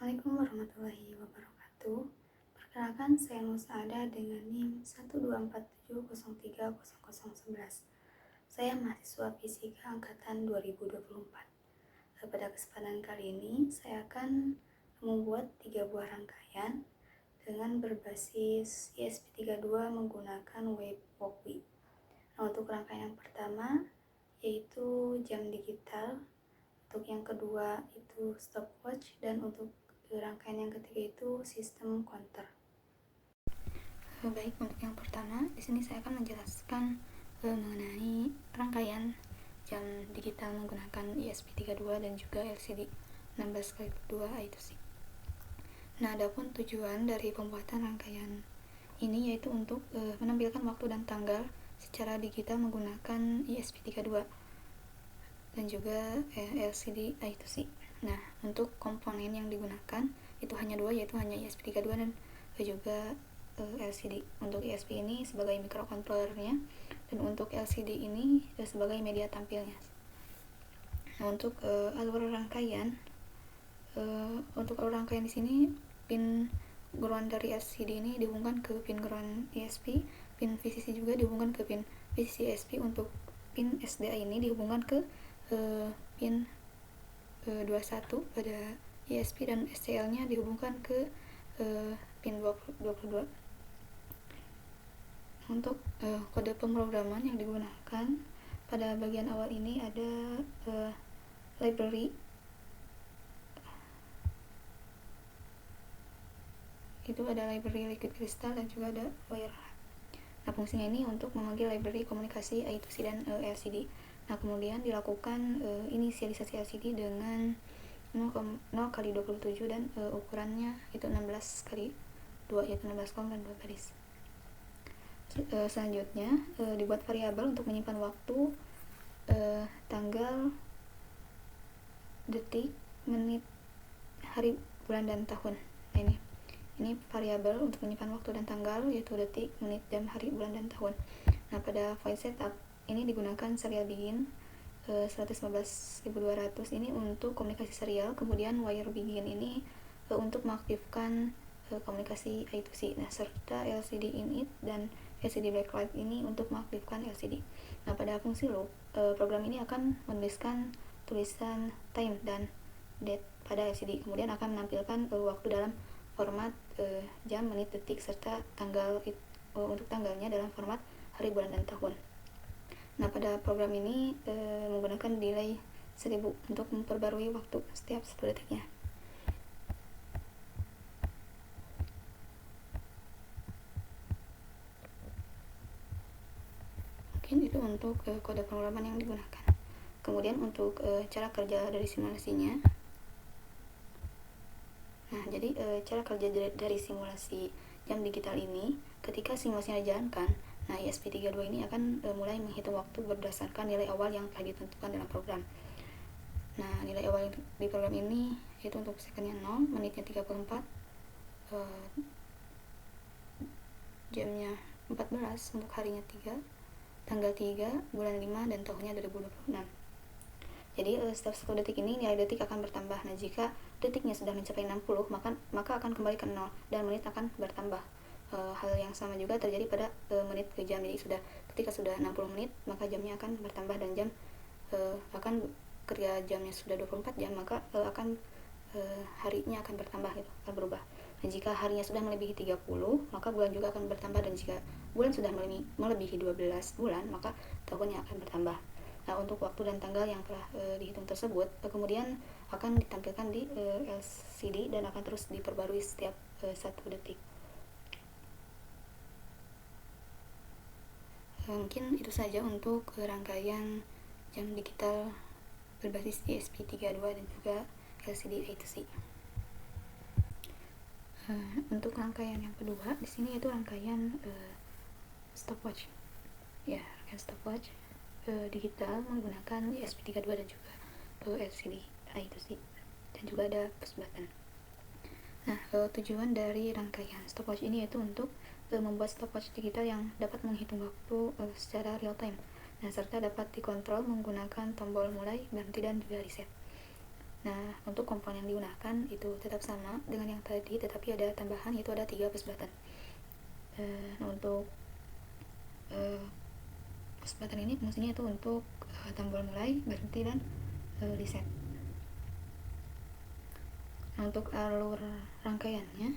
Assalamualaikum warahmatullahi wabarakatuh. Perkenalkan, saya Musada dengan NIM 12470300011. Saya mahasiswa Fisika angkatan 2024. Pada kesempatan kali ini, saya akan membuat 3 buah rangkaian dengan berbasis ESP32 menggunakan web walkway. Nah, untuk rangkaian yang pertama yaitu jam digital, untuk yang kedua itu stopwatch, dan untuk rangkaian yang ketiga itu sistem counter. Baik, untuk yang pertama di sini saya akan menjelaskan mengenai rangkaian jam digital menggunakan ESP32 dan juga LCD 16x2 I2C. Nah, adapun tujuan dari pembuatan rangkaian ini yaitu untuk menampilkan waktu dan tanggal secara digital menggunakan ESP32 dan juga LCD I2C. Nah, untuk komponen yang digunakan itu hanya dua, yaitu hanya ESP32 dan juga LCD. Untuk ESP ini sebagai microcontrollernya dan untuk LCD ini sebagai media tampilnya. Nah, untuk alur rangkaian di sini pin ground dari LCD ini dihubungkan ke pin ground ESP, pin VCC juga dihubungkan ke pin VCC ESP. Untuk pin SDA ini dihubungkan ke pin 21 pada ESP dan SCL nya dihubungkan ke pin 22. Untuk kode pemrograman yang digunakan pada bagian awal ini ada library, itu ada library liquid crystal dan juga ada wire. Nah, fungsinya ini untuk memanggil library komunikasi I2C dan LCD. Nah, kemudian dilakukan inisialisasi LCD dengan 0x27 dan ukurannya itu 16x2, yaitu 16 kolom dan 2 baris. Selanjutnya dibuat variabel untuk menyimpan waktu, tanggal, detik, menit, hari, bulan, dan tahun. Nah, ini variabel untuk menyimpan waktu dan tanggal, yaitu detik, menit, jam, hari, bulan, dan tahun. Nah, pada file setup ini digunakan serial begin 115.200 ini untuk komunikasi serial, kemudian wire begin ini untuk mengaktifkan komunikasi I2C. Nah, serta LCD init dan LCD backlight ini untuk mengaktifkan LCD. Nah, pada fungsi loop, program ini akan menuliskan tulisan time dan date pada LCD, kemudian akan menampilkan waktu dalam format jam, menit, detik, serta tanggal untuk tanggalnya dalam format hari, bulan, dan tahun. Nah, pada program ini menggunakan delay 1000 untuk memperbarui waktu setiap 10 detiknya. Mungkin itu untuk kode pemrograman yang digunakan. Kemudian untuk cara kerja dari simulasinya. Nah, jadi cara kerja dari simulasi jam digital ini, ketika simulasinya dijalankan, nah ESP32 ini akan mulai menghitung waktu berdasarkan nilai awal yang telah ditentukan dalam program. Nah, nilai awal di program ini yaitu untuk sekunnya 0, menitnya 34, jamnya 14, untuk harinya 3, tanggal 3, bulan 5, dan tahunnya 2026. Jadi setiap 1 detik ini nilai detik akan bertambah. Nah, jika detiknya sudah mencapai 60, maka akan kembali ke 0 dan menit akan bertambah. Hal yang sama juga terjadi pada menit ke jam. Jadi ketika sudah 60 menit, maka jamnya akan bertambah, dan jam akan ketika jamnya sudah 24 jam, maka akan harinya akan bertambah, gitu, akan berubah. Dan jika harinya sudah melebihi 30, maka bulan juga akan bertambah, dan jika bulan sudah melebihi 12 bulan, maka tahunnya akan bertambah. Nah, untuk waktu dan tanggal yang telah dihitung tersebut kemudian akan ditampilkan di LCD dan akan terus diperbarui setiap 1 detik. Mungkin itu saja untuk rangkaian jam digital berbasis ESP32 dan juga LCD I2C. Untuk rangkaian yang kedua di sini yaitu rangkaian stopwatch. Ya, rangkaian stopwatch digital menggunakan ESP32 dan juga LCD I2C, dan juga ada push button. Nah, tujuan dari rangkaian stopwatch ini yaitu untuk membuat stopwatch digital yang dapat menghitung waktu secara real time, nah serta dapat dikontrol menggunakan tombol mulai, berhenti, dan juga reset. Nah, untuk komponen yang digunakan itu tetap sama dengan yang tadi, tetapi ada tambahan, yaitu ada 3 push button. Nah, untuk push button ini fungsinya itu untuk tombol mulai, berhenti, dan reset. Nah, untuk alur rangkaiannya,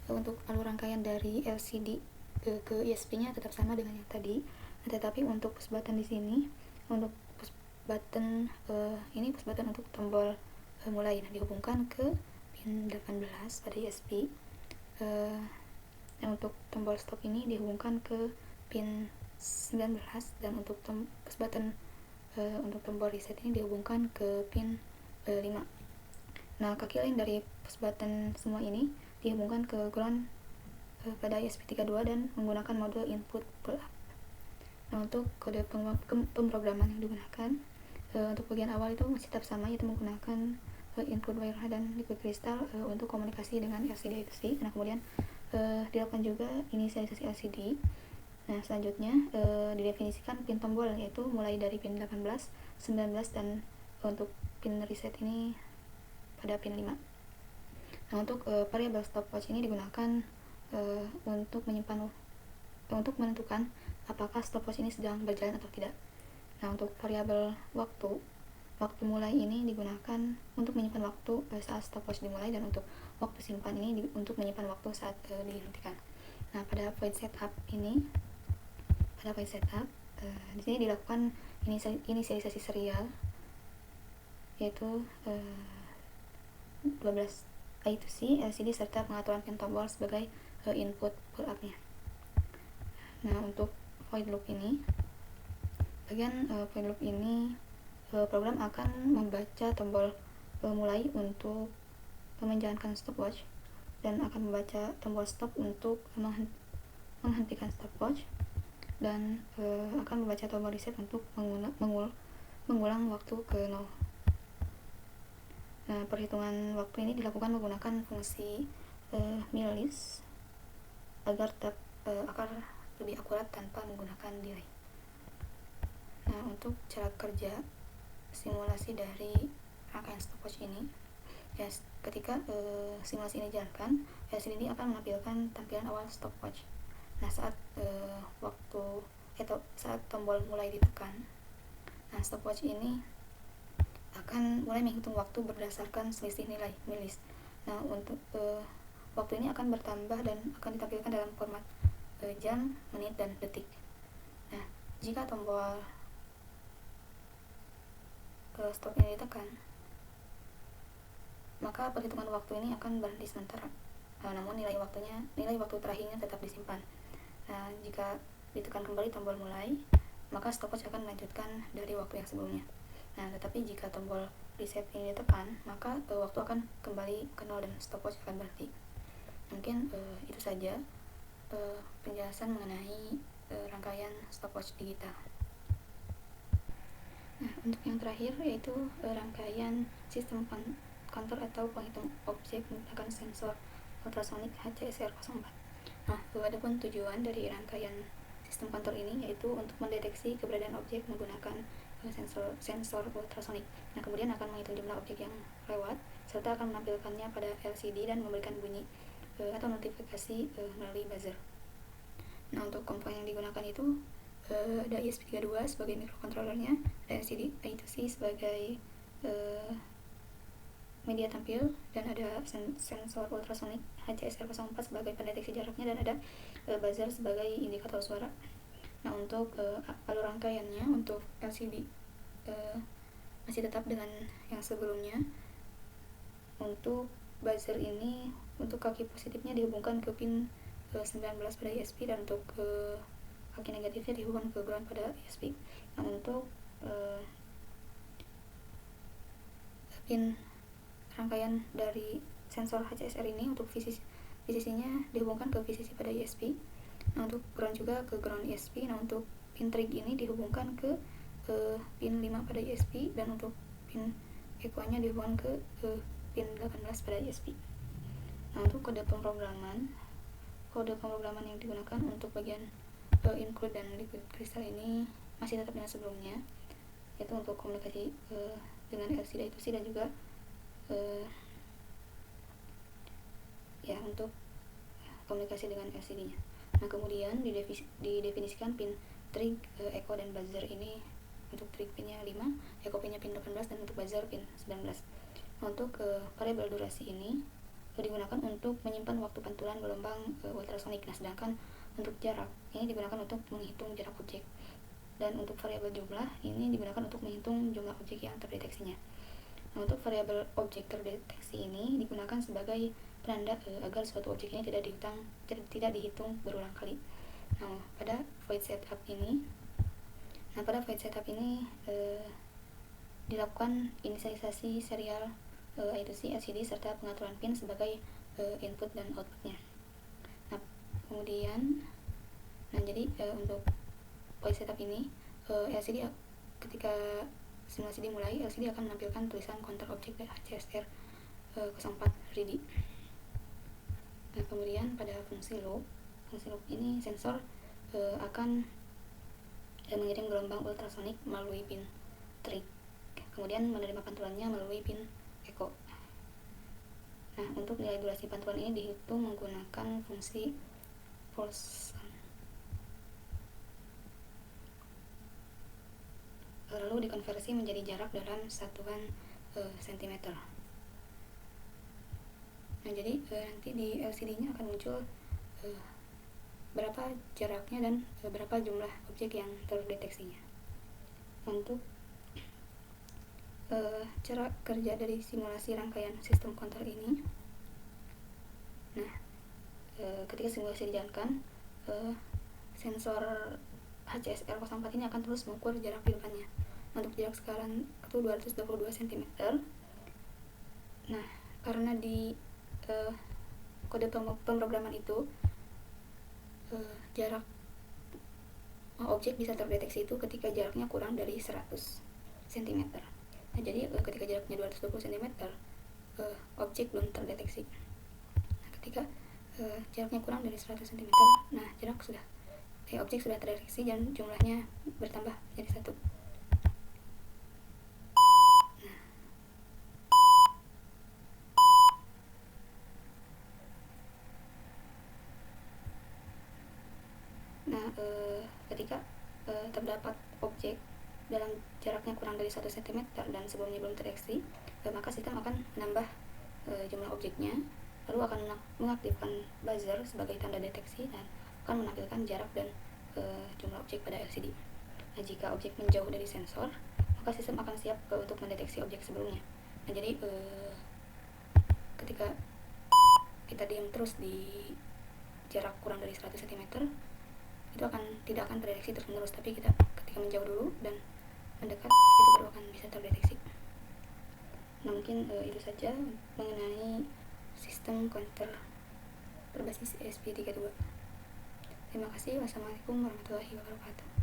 untuk alur rangkaian dari LCD ke USB-nya tetap sama dengan yang tadi. Nah, tetapi untuk push button di sini, untuk push button ini push button untuk tombol mulai, dihubungkan ke pin 18 pada USB. Dan untuk tombol stop ini dihubungkan ke pin 19, dan untuk push button untuk tombol reset ini dihubungkan ke pin 5. Nah, kaki lain dari push button semua ini dihubungkan ke ground pada ESP32 dan menggunakan modul input pull up. Nah, untuk kode pemrograman yang digunakan untuk bagian awal itu masih tetap sama, yaitu menggunakan input wire dan liquid crystal untuk komunikasi dengan LCD I2C. Nah, kemudian dilakukan juga inisialisasi LCD. Nah, selanjutnya didefinisikan pin tombol, yaitu mulai dari pin 18, 19, dan untuk pin reset ini pada pin 5. Nah, untuk variabel stopwatch ini digunakan untuk menentukan apakah stopwatch ini sedang berjalan atau tidak. Nah, untuk variabel waktu mulai ini digunakan untuk menyimpan waktu saat stopwatch dimulai, dan untuk waktu simpan ini untuk menyimpan waktu saat dihentikan. Nah, pada void setup di sini dilakukan inisialisasi serial, yaitu 12 I2C, LCD, serta pengaturan pin tombol sebagai input pull up-nya. Nah, untuk void loop ini, program akan membaca tombol mulai untuk menjalankan stopwatch, dan akan membaca tombol stop untuk menghentikan stopwatch, dan akan membaca tombol reset untuk mengulang waktu ke 0. Nah, perhitungan waktu ini dilakukan menggunakan fungsi millis agar lebih akurat tanpa menggunakan delay. Nah, untuk cara kerja simulasi dari rangkaian stopwatch ini, ya, ketika simulasi ini dijalankan, LCD akan menampilkan tampilan awal stopwatch. Nah, saat saat tombol mulai ditekan, nah, stopwatch ini akan mulai menghitung waktu berdasarkan selisih nilai millis. Nah, untuk waktu ini akan bertambah dan akan ditampilkan dalam format jam, menit, dan detik. Nah, jika tombol stop ini ditekan, maka perhitungan waktu ini akan berhenti sementara. Namun nilai waktu terakhirnya tetap disimpan. Nah, jika ditekan kembali tombol mulai, maka stopwatch akan melanjutkan dari waktu yang sebelumnya. Nah, tetapi jika tombol reset ini ditekan, maka waktu akan kembali ke 0 dan stopwatch akan berhenti. Mungkin itu saja penjelasan mengenai rangkaian stopwatch digital. Nah, untuk yang terakhir yaitu rangkaian sistem kantor atau penghitung objek menggunakan sensor ultrasonik HCSR04. Nah, adapun tujuan dari rangkaian sistem kantor ini yaitu untuk mendeteksi keberadaan objek menggunakan sensor ultrasonik. Nah, kemudian akan menghitung jumlah objek yang lewat, serta akan menampilkannya pada LCD dan memberikan bunyi atau notifikasi melalui buzzer. Nah, untuk komponen yang digunakan itu ada ESP32 sebagai microcontrollernya, ada LCD I2C sebagai media tampil, dan ada sensor ultrasonik HCSR04 sebagai pendeteksi jaraknya, dan ada buzzer sebagai indikator suara. Nah, untuk alur rangkaiannya untuk LCD masih tetap dengan yang sebelumnya. Untuk buzzer ini, untuk kaki positifnya dihubungkan ke pin 19 pada ESP, dan untuk kaki negatifnya dihubungkan ke ground pada ESP. Nah, untuk pin rangkaian dari sensor HCSR ini, untuk VCC-nya dihubungkan ke VCC pada ESP. Nah, untuk ground juga ke ground ESP. Nah, untuk pin trig ini dihubungkan ke pin 5 pada ESP, dan untuk pin echo-nya dihubungkan ke pin 18 pada ESP. Nah, untuk kode pemrograman yang digunakan untuk bagian include dan liquid crystal ini masih tetap dengan sebelumnya, yaitu untuk komunikasi dengan LCD I2C dan juga ya untuk komunikasi dengan LCD-nya. Nah, kemudian didefinisikan pin trig, echo dan buzzer ini. Untuk trig pinnya 5, echo pinnya pin 18, dan untuk buzzer pin 19. Nah, untuk variabel durasi ini digunakan untuk menyimpan waktu pantulan gelombang ultrasonik. Nah, sedangkan untuk jarak ini digunakan untuk menghitung jarak objek, dan untuk variabel jumlah ini digunakan untuk menghitung jumlah objek yang terdeteksinya. Nah, untuk variabel objek terdeteksi ini digunakan sebagai penanda agar suatu objek ini tidak dihitung berulang kali. Nah, pada void setup ini dilakukan inisialisasi serial I2C LCD serta pengaturan pin sebagai input dan outputnya. Nah, kemudian jadi untuk void setup ini LCD ketika simulasi dimulai, LCD akan menampilkan tulisan counter objek HCSR 04 ready. Nah, kemudian pada fungsi loop ini sensor akan mengirim gelombang ultrasonik melalui pin trig, kemudian menerima pantulannya melalui pin echo. Nah, untuk nilai durasi pantulan ini dihitung menggunakan fungsi pulse, lalu dikonversi menjadi jarak dalam satuan cm. Nah, jadi nanti di LCD-nya akan muncul berapa jaraknya dan berapa jumlah objek yang terdeteksinya. Untuk cara kerja dari simulasi rangkaian sistem kontrol ini, nah ketika simulasi dijalankan, sensor HCSR 04 ini akan terus mengukur jarak di depannya. Untuk jarak sekarang itu 222 cm. Nah, karena di kode pemrograman itu jarak objek bisa terdeteksi itu ketika jaraknya kurang dari 100 cm. Nah, jadi ketika jaraknya 220 cm, objek belum terdeteksi. Nah, ketika jaraknya kurang dari 100 cm, nah objek sudah terdeteksi dan jumlahnya bertambah jadi 1. Nah, ketika terdapat objek dalam jaraknya kurang dari 1 cm dan sebelumnya belum terdeteksi, maka sistem akan menambah jumlah objeknya, lalu akan mengaktifkan buzzer sebagai tanda deteksi dan akan menampilkan jarak dan jumlah objek pada LCD. Nah, jika objek menjauh dari sensor, maka sistem akan siap untuk mendeteksi objek sebelumnya. Nah, jadi ketika kita diam terus di jarak kurang dari 100 cm, itu tidak akan terdeteksi terus menerus, tapi kita ketika menjauh dulu dan mendekat, itu baru akan bisa terdeteksi. Nah, mungkin itu saja mengenai sistem counter berbasis ESP32. Terima kasih. Wassalamualaikum warahmatullahi wabarakatuh.